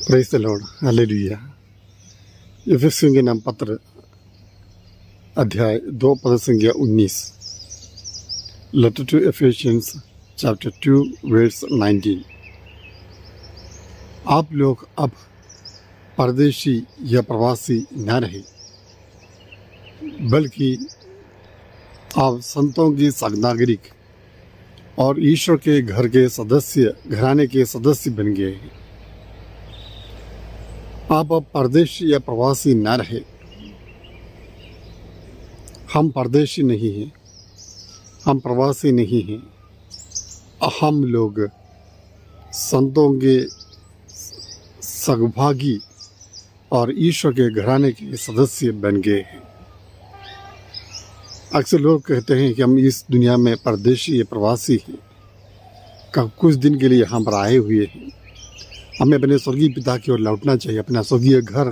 Praise the lord, hallelujah. एफेसियों के नाम पत्र अध्याय 2 पद संख्या 19। Letter to Ephesians chapter 2 verse 19। आप लोग अब परदेशी या प्रवासी न रहे, बल्कि आप संतों की नागरिक और ईश्वर के घर के सदस्य, घराने के सदस्य बन गए हैं। आप अब परदेशी या प्रवासी न रहे। हम परदेशी नहीं हैं, हम प्रवासी नहीं हैं। हम लोग संतों के सहभागी और ईश्वर के घराने के सदस्य बन गए हैं। अक्सर लोग कहते हैं कि हम इस दुनिया में परदेशी या प्रवासी हैं, कब कुछ दिन के लिए यहाँ पर आए हुए हैं। हमें अपने स्वर्गीय पिता की ओर लौटना चाहिए, अपना स्वर्गीय घर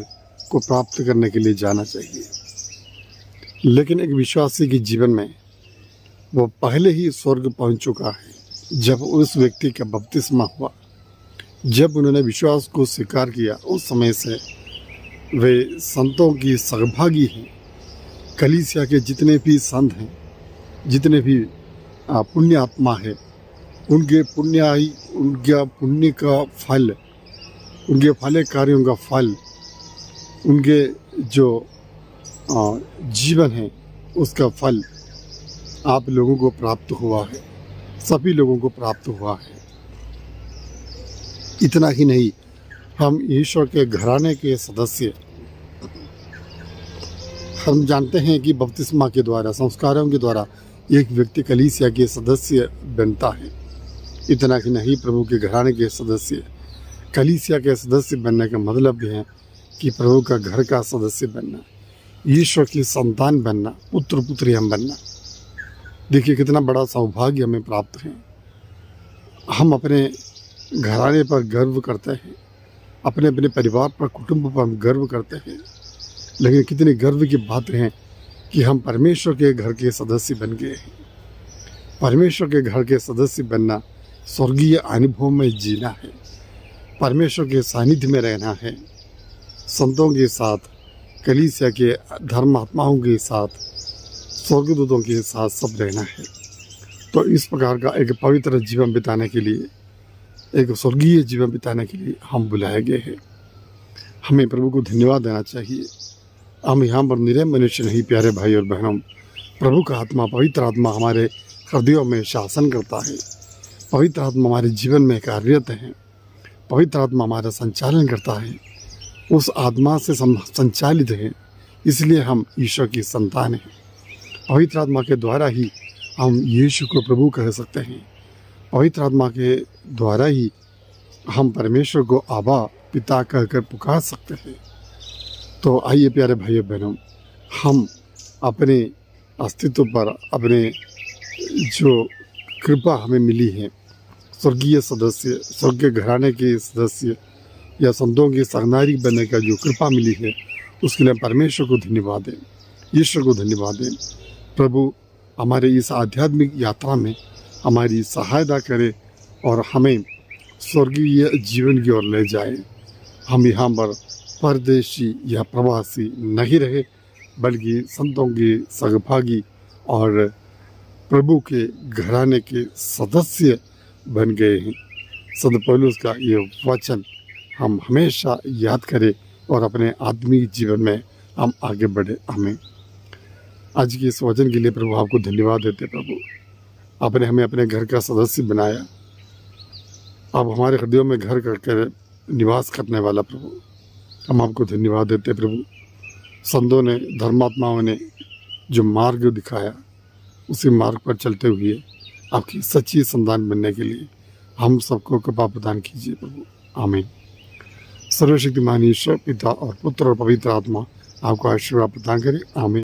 को प्राप्त करने के लिए जाना चाहिए। लेकिन एक विश्वासी के जीवन में वो पहले ही स्वर्ग पहुंच चुका है। जब उस व्यक्ति का बपतिस्मा हुआ, जब उन्होंने विश्वास को स्वीकार किया, उस समय से वे संतों की सहभागी हैं। कलीसिया के जितने भी संत हैं, जितने भी पुण्य आत्मा है, उनके पुण्य का फल, उनके भले कार्यों का फल, उनके जो जीवन है उसका फल आप लोगों को प्राप्त हुआ है, सभी लोगों को प्राप्त हुआ है। इतना ही नहीं, हम ईश्वर के घराने के सदस्य। हम जानते हैं कि बपतिस्मा के द्वारा, संस्कारों के द्वारा एक व्यक्ति कलीसिया के सदस्य बनता है। इतना ही नहीं, प्रभु के घराने के सदस्य, कलीसिया के सदस्य बनने का मतलब भी है कि प्रभु का घर का सदस्य बनना, ईश्वर की संतान बनना, पुत्र पुत्रियां बनना। देखिए कितना बड़ा सौभाग्य हमें प्राप्त है। हम अपने घराने पर गर्व करते हैं, अपने अपने परिवार पर, कुटुंब पर हम गर्व करते हैं। लेकिन कितनी गर्व की बात है कि हम परमेश्वर के घर के सदस्य बन गए हैं। परमेश्वर के घर के सदस्य बनना स्वर्गीय अनुभव में जीना है, परमेश्वर के सानिध्य में रहना है, संतों के साथ, कलीसिया के धर्मात्माओं के साथ, स्वर्गदूतों के साथ सब रहना है। तो इस प्रकार का एक पवित्र जीवन बिताने के लिए, एक स्वर्गीय जीवन बिताने के लिए हम बुलाए गए हैं। हमें प्रभु को धन्यवाद देना चाहिए। हम यहाँ पर निरय मनुष्य नहीं, प्यारे भाई और बहनों। प्रभु का आत्मा, पवित्र आत्मा हमारे हृदयों में शासन करता है। पवित्र आत्मा हमारे जीवन में कार्यरत है। पवित्र आत्मा हमारा संचालन करता है, उस आत्मा से संचालित है। इसलिए हम ईश्वर की संतान हैं। पवित्र आत्मा के द्वारा ही हम यीशु को प्रभु कह सकते हैं। पवित्र आत्मा के द्वारा ही हम परमेश्वर को आबा, पिता कहकर पुकार सकते हैं। तो आइए प्यारे भाइयों बहनों, हम अपने अस्तित्व पर, अपने जो कृपा हमें मिली है, स्वर्गीय सदस्य, स्वर्ग के घराने के सदस्य या संतों के सहनागरिक बनने का जो कृपा मिली है, उसके लिए परमेश्वर को धन्यवाद दें, ईश्वर को धन्यवाद दें। प्रभु हमारे इस आध्यात्मिक यात्रा में हमारी सहायता करे और हमें स्वर्गीय जीवन की ओर ले जाए। हम यहाँ पर परदेशी या प्रवासी नहीं रहे, बल्कि संतों के सहभागी और प्रभु के घराने के सदस्य बन गए हैं। संत पौलुस का ये वचन हम हमेशा याद करें और अपने आत्मिक जीवन में हम आगे बढ़े। हमें आज के इस वचन के लिए प्रभु आपको धन्यवाद देते। प्रभु आपने हमें अपने घर का सदस्य बनाया। आप हमारे हृदयों में घर करके निवास करने वाला प्रभु, हम आपको धन्यवाद देते। प्रभु संतों ने, धर्मात्माओं ने जो मार्ग दिखाया, उसी मार्ग पर चलते हुए आपकी सच्ची संतान बनने के लिए हम सबको कृपा प्रदान कीजिए प्रभु। आमीन। सर्वशक्तिमान ईश्वर, पिता और पुत्र और पवित्र आत्मा आपको आशीर्वाद प्रदान करे। आमीन।